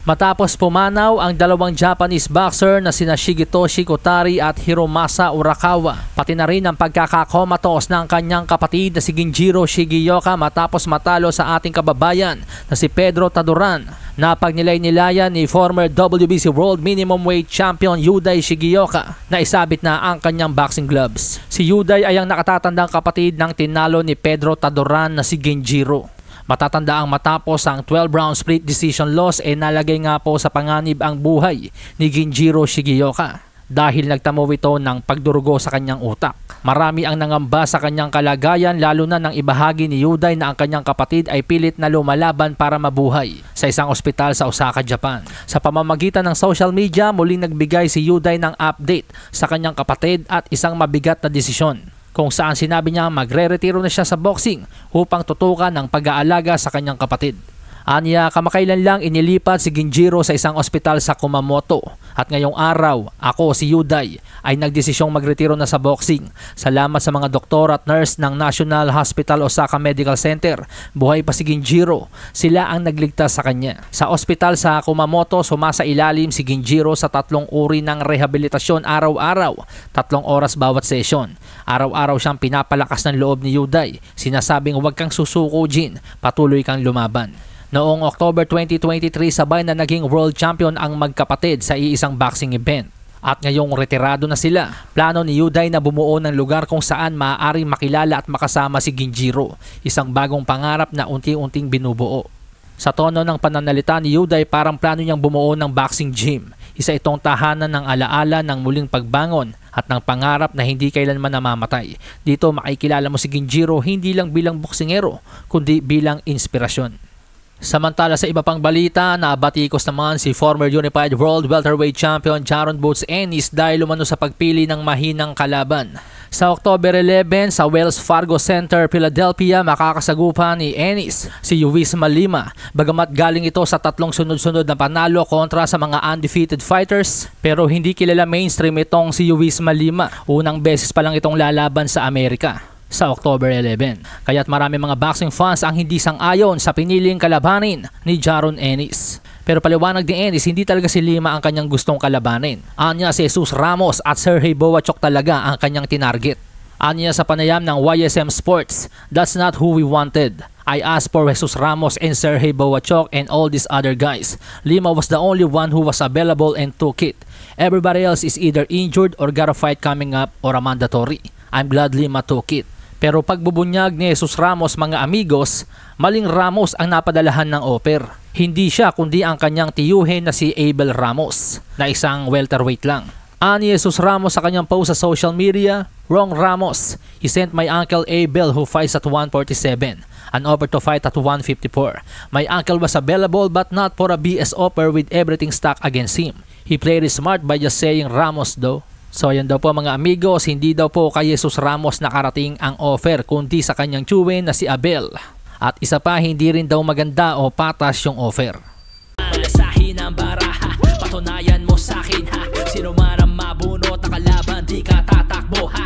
Matapos pumanaw ang dalawang Japanese boxer na sina Shigetoshi Kotari at Hiromasa Urakawa, pati na rin ang pagkakakomatos ng kanyang kapatid na si Ginjiro Shigeoka matapos matalo sa ating kababayan na si Pedro Taduran. Napagnilay-nilayan ni former WBC World Minimum Weight Champion Yuday Shigeoka na isabit na ang kanyang boxing gloves. Si Yuday ay ang nakatatandang kapatid ng tinalo ni Pedro Taduran na si Ginjiro. Matatanda ang matapos ang 12-round split decision loss nalagay nga po sa panganib ang buhay ni Ginjiro Shigeoka dahil nagtamo ito ng pagdurugo sa kanyang utak. Marami ang nangamba sa kanyang kalagayan lalo na nang ibahagi ni Yuday na ang kanyang kapatid ay pilit na lumalaban para mabuhay sa isang ospital sa Osaka, Japan. Sa pamamagitan ng social media, muling nagbigay si Yuday ng update sa kanyang kapatid at isang mabigat na desisyon, kung saan sinabi niya magre-retiro na siya sa boxing upang tutukan ng pag-aalaga sa kanyang kapatid. Anya, kamakailan lang inilipat si Ginjiro sa isang ospital sa Kumamoto at ngayong araw, ako si Yuday ay nagdesisyong magretiro na sa boxing. Salamat sa mga doktor at nurse ng National Hospital Osaka Medical Center. Buhay pa si Ginjiro. Sila ang nagligtas sa kanya. Sa ospital sa Kumamoto, sumasailalim si Ginjiro sa 3 uri ng rehabilitasyon araw-araw, 3 oras bawat session. Araw-araw siyang pinapalakas ng loob ni Yuday. Sinasabing huwag kang susuko, Jin. Patuloy kang lumaban. Noong October 2023, sabay na naging world champion ang magkapatid sa iisang boxing event. At ngayong retirado na sila, plano ni Yuday na bumuo ng lugar kung saan maaaring makilala at makasama si Ginjiro, isang bagong pangarap na unti-unting binubuo. Sa tono ng pananalita ni Yuday, parang plano niyang bumuo ng boxing gym. Isa itong tahanan ng alaala ng muling pagbangon at ng pangarap na hindi kailanman namamatay. Dito makikilala mo si Ginjiro hindi lang bilang boksingero, kundi bilang inspirasyon. Samantala sa iba pang balita, nabatikos naman si former Unified World Welterweight Champion Jaron Boots Ennis dahil umano sa pagpili ng mahinang kalaban. Sa October 11 sa Wells Fargo Center, Philadelphia, makakasagupan ni Ennis si Luis Malima. Bagamat galing ito sa 3 sunod-sunod na panalo kontra sa mga undefeated fighters, pero hindi kilala mainstream itong si Luis Malima. Unang beses pa lang itong lalaban sa Amerika sa October 11. Kaya't marami mga boxing fans ang hindi sang-ayon sa piniling kalabanin ni Jaron Ennis. Pero paliwanag ni Ennis, hindi talaga si Lima ang kanyang gustong kalabanin. Anya, si Jesus Ramos at Sergey Bohachuk talaga ang kanyang tinarget. Anya sa panayam ng YSM Sports, that's not who we wanted. I asked for Jesus Ramos and Sergey Bohachuk and all these other guys. Lima was the only one who was available and took it. Everybody else is either injured or got a fight coming up or a mandatory. I'm glad Lima took it. Pero pagbubunyag ni Jesus Ramos, mga amigos, maling Ramos ang napadalahan ng offer. Hindi siya kundi ang kanyang tiyuhin na si Abel Ramos na isang welterweight lang. Ani Jesus Ramos sa kanyang post sa social media, wrong Ramos. He sent my uncle Abel who fights at 147, an offer to fight at 154. My uncle was available but not for a BS offer with everything stacked against him. He played it smart by just saying Ramos though. So yan daw po mga amigos, hindi daw po kay Jesus Ramos nakarating ang offer kundi sa kanyang tiyuhin na si Abel. At isa pa, hindi rin daw maganda o patas yung offer. Malasahin ang baraha, patunayan mo sa akin ha. Sino man ang mabunot na kalaban, di ka tatakbo ha.